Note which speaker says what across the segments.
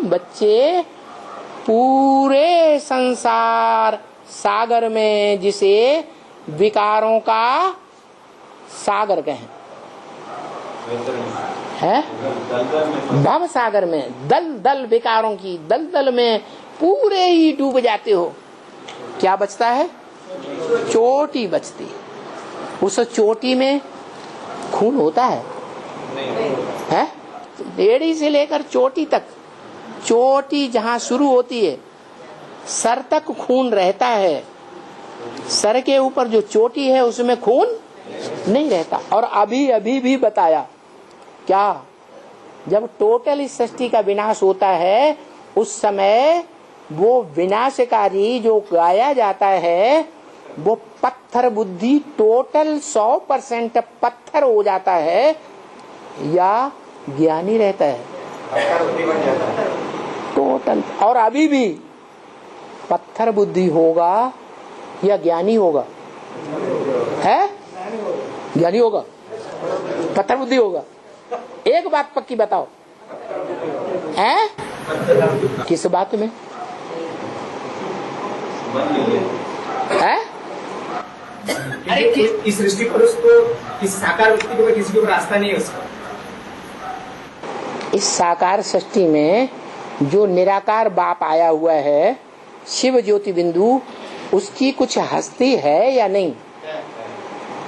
Speaker 1: बच्चे पूरे संसार सागर में जिसे विकारों का सागर कहें है, भव सागर में दल दल विकारों की दलदल में पूरे ही डूब जाते हो। क्या बचता है? चोटी बचती। उस चोटी में खून होता है? एड़ी से लेकर चोटी तक, चोटी जहाँ शुरू होती है सर तक खून रहता है। सर के ऊपर जो चोटी है उसमें खून नहीं रहता। और अभी अभी भी बताया क्या, जब टोटल इस सृष्टि का विनाश होता है उस समय वो विनाशकारी जो गाया जाता है वो पत्थर बुद्धि टोटल 100% पत्थर हो जाता है या ज्ञानी रहता है? टोटल। और अभी भी पत्थर बुद्धि होगा या ज्ञानी होगा? है ज्ञानी होगा, पत्थर बुद्धि होगा। एक बात पक्की बताओ, है किस बात में? है
Speaker 2: इस सृष्टि पर उसको, इस साकार व्यक्ति के ऊपर किसी के ऊपर आस्था नहीं है उसका।
Speaker 1: इस साकार सृष्टि में जो निराकार बाप आया हुआ है शिव ज्योति बिंदु, उसकी कुछ हस्ती है या नहीं?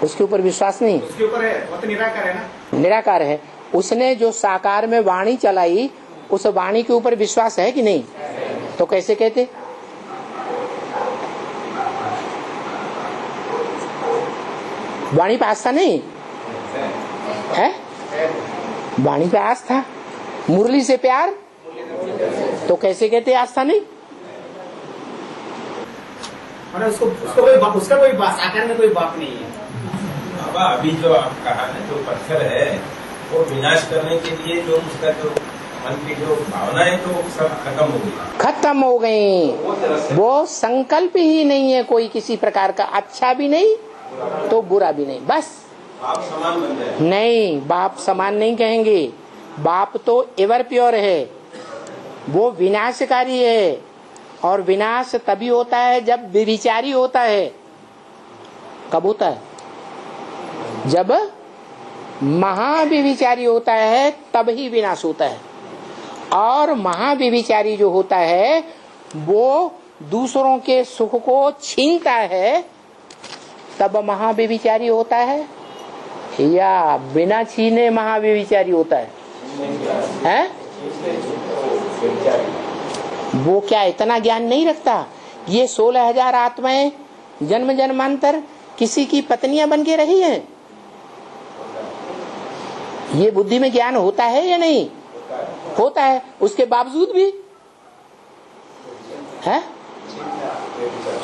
Speaker 1: उसके ऊपर विश्वास नहीं?
Speaker 2: उसके ऊपर है, वो तो निराकार है ना।
Speaker 1: निराकार है। उसने जो साकार में वाणी चलाई उस वाणी के ऊपर विश्वास है कि नहीं? तो कैसे कहते? वाणी पे आस्था नहीं है? वाणी पे आस्था, मुरली से प्यार, तो कैसे कहते आस्था नहीं?
Speaker 2: उसका कोई साकार में कोई बाप नहीं है।
Speaker 3: बाबा अभी जो आप कहा ना, जो पत्थर है वो विनाश करने के लिए जो उसका जो मन की जो भावना है तो सब खत्म हो गई।
Speaker 1: खत्म हो गई। वो संकल्प ही नहीं है कोई किसी प्रकार का, अच्छा भी नहीं तो बुरा भी नहीं, बस
Speaker 3: बाप समान बन जाए। नहीं,
Speaker 1: बाप समान नहीं कहेंगे। बाप तो एवर प्योर है, वो विनाशकारी है। और विनाश तभी होता है जब विविचारी होता है। कब होता है? जब महाविविचारी होता है तब ही विनाश होता है। और महाविविचारी जो होता है वो दूसरों के सुख को छीनता है, तब महाविविचारी होता है, या बिना छीने महाविविचारी होता है? वो क्या इतना ज्ञान नहीं रखता? ये 16,000 आत्माएं जन्म जन्मांतर किसी की पत्नियां बन के रही हैं। ये बुद्धि में ज्ञान होता है या नहीं? होता है। उसके बावजूद भी है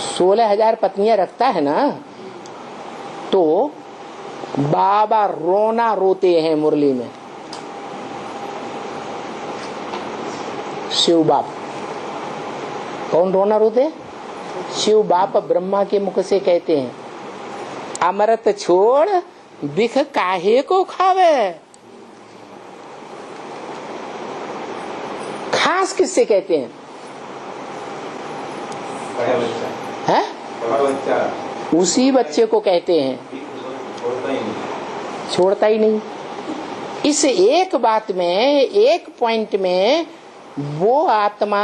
Speaker 1: 16,000 पत्नियां रखता है ना, तो बाबा रोना रोते हैं मुरली में। शिव बाप कौन रोना रोते? शिव बाप ब्रह्मा के मुख से कहते हैं, अमृत छोड़ बिख काहे को खावे। खास किससे कहते हैं? है? उसी बच्चे को कहते हैं, छोड़ता ही नहीं। इस एक बात में, एक पॉइंट में वो आत्मा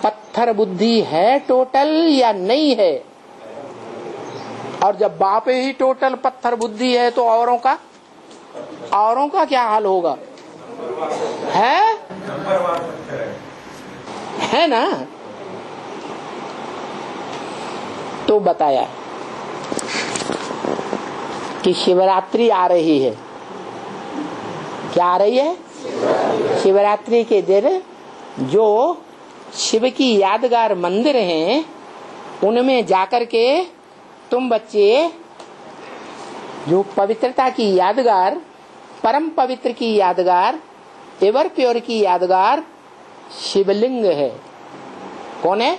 Speaker 1: पत्थर बुद्धि है टोटल या नहीं है? और जब बाप ही टोटल पत्थर बुद्धि है तो औरों का क्या हाल होगा? है ना? तो बताया कि शिवरात्रि आ रही है। क्या आ रही है? शिवरात्रि के दिन जो शिव की यादगार मंदिर हैं उनमें जाकर के तुम बच्चे जो पवित्रता की यादगार, परम पवित्र की यादगार, एवर प्योर की यादगार शिवलिंग है। कौन है?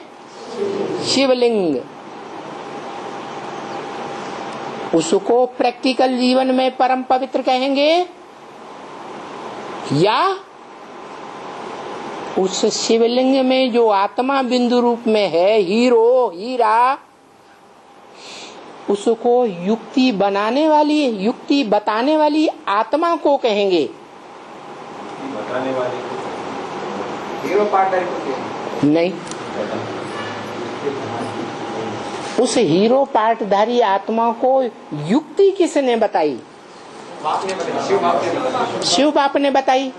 Speaker 1: शिवलिंग। उसको प्रैक्टिकल जीवन में परम पवित्र कहेंगे या उस शिवलिंग में जो आत्मा बिंदु रूप में है, हीरो हीरा, उसको युक्ति बनाने वाली, युक्ति बताने वाली आत्मा को कहेंगे।
Speaker 3: बताने वाले
Speaker 2: हीरो पार्ट
Speaker 1: नहीं, उस हीरो पार्टधारी आत्मा को युक्ति किसने बताई? शिव बाप ने बताई।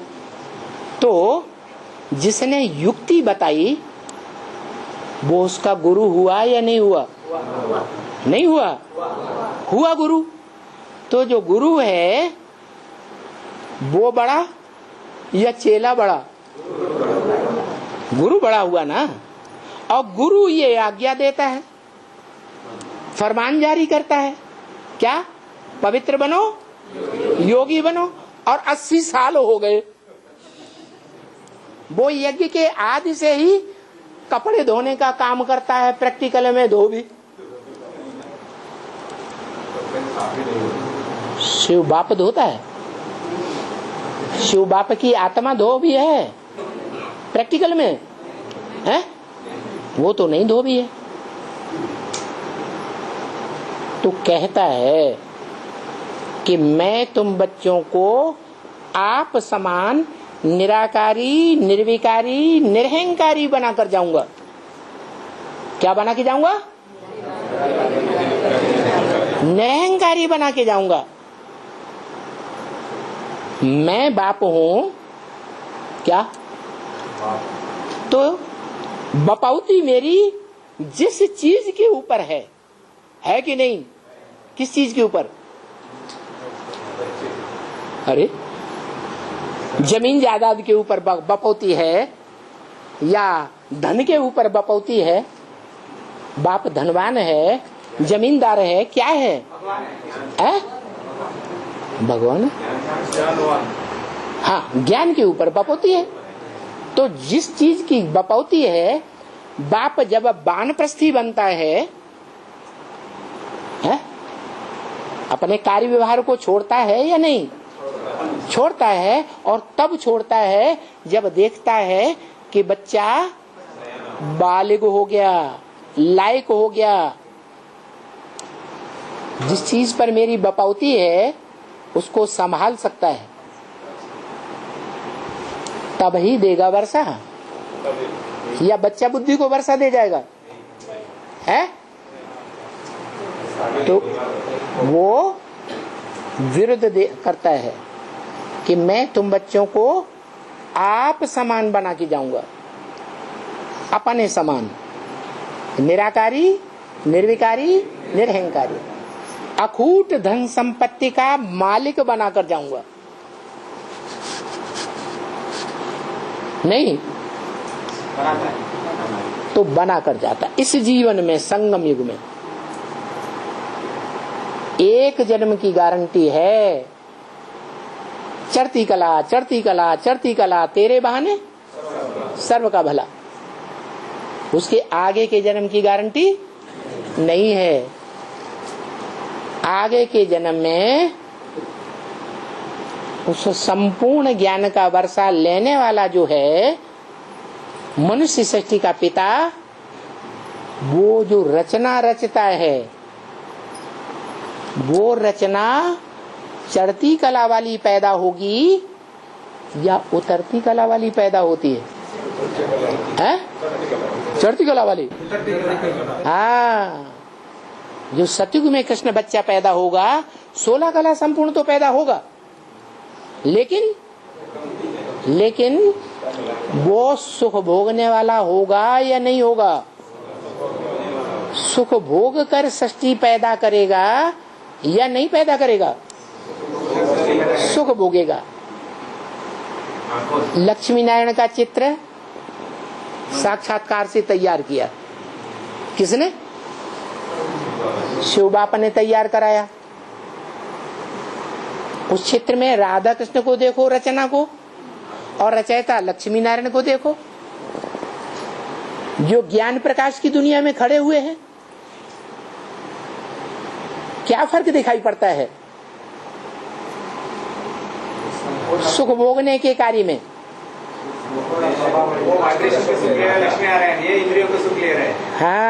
Speaker 1: तो जिसने युक्ति बताई वो उसका गुरु हुआ या नहीं हुआ? नहीं हुआ, हुआ गुरु। तो जो गुरु है वो बड़ा या चेला बड़ा? गुरु बड़ा हुआ ना। और गुरु ये आज्ञा देता है, फरमान जारी करता है, क्या? पवित्र बनो, योगी बनो। और 80 साल हो गए, वो यज्ञ के आदि से ही कपड़े धोने का काम करता है, प्रैक्टिकल में धो भी। शिव बाप धोता है, शिव बाप की आत्मा धो भी है प्रैक्टिकल में, है? वो तो नहीं धो भी है। तो कहता है कि मैं तुम बच्चों को आप समान निराकारी, निर्विकारी, निरहंकारी बनाकर जाऊंगा। क्या बना के जाऊंगा? निरहंकारी बना के जाऊंगा। मैं बाप हूं क्या? तो बपौती मेरी जिस चीज के ऊपर है कि नहीं? किस चीज के ऊपर? अरे जमीन जायदाद के ऊपर बपौती है या धन के ऊपर बपौती है? बाप धनवान है, जमींदार है, क्या है? भगवान। हाँ, ज्ञान के ऊपर बपौती है। तो जिस चीज की बपौती है, बाप जब वानप्रस्थी बनता है, अपने कार्य व्यवहार को छोड़ता है या नहीं? छोड़ता है। और तब छोड़ता है जब देखता है कि बच्चा बालिग हो गया, लायक हो गया। जिस चीज पर मेरी बपौती है उसको संभाल सकता है, तब ही देगा वर्षा। या बच्चा बुद्धि को वर्षा दे जाएगा, है? तो वो विरुद्ध करता है कि मैं तुम बच्चों को आप समान बना के जाऊंगा, अपने समान, निराकारी, निर्विकारी, निरहंकारी, अखूट धन संपत्ति का मालिक बनाकर जाऊंगा। नहीं तो बना कर जाता। इस जीवन में, संगम युग में, एक जन्म की गारंटी है। चढ़ती कला, चढ़ती कला, चढ़ती कला, तेरे बहाने सर्व का भला। उसके आगे के जन्म की गारंटी नहीं है। आगे के जन्म में उस संपूर्ण ज्ञान का वर्षा लेने वाला जो है मनुष्य सृष्टि का पिता, वो जो रचना रचता है, वो रचना चढ़ती कला वाली पैदा होगी या उतरती कला वाली पैदा होती है? चढ़ती कला वाली। हाँ, जो सतयुग में कृष्ण बच्चा पैदा होगा, 16 कला संपूर्ण तो पैदा होगा, लेकिन वो सुख भोगने वाला होगा या नहीं होगा? सुख भोग कर सृष्टि पैदा करेगा या नहीं पैदा करेगा? सुख भोगेगा। लक्ष्मी नारायण का चित्र साक्षात्कार से तैयार किया किसने? शिव बाप ने तैयार कराया। उस चित्र में राधा कृष्ण को देखो, रचना को, और रचयिता लक्ष्मी नारायण को देखो, जो ज्ञान प्रकाश की दुनिया में खड़े हुए हैं। क्या फर्क दिखाई पड़ता है सुख भोगने के कार्य में?
Speaker 4: वो वाइब्रेशन का सुख ले रहा है, लक्ष्मी नारायण, ये इंद्रियों का सुख ले रहा है।
Speaker 1: हाँ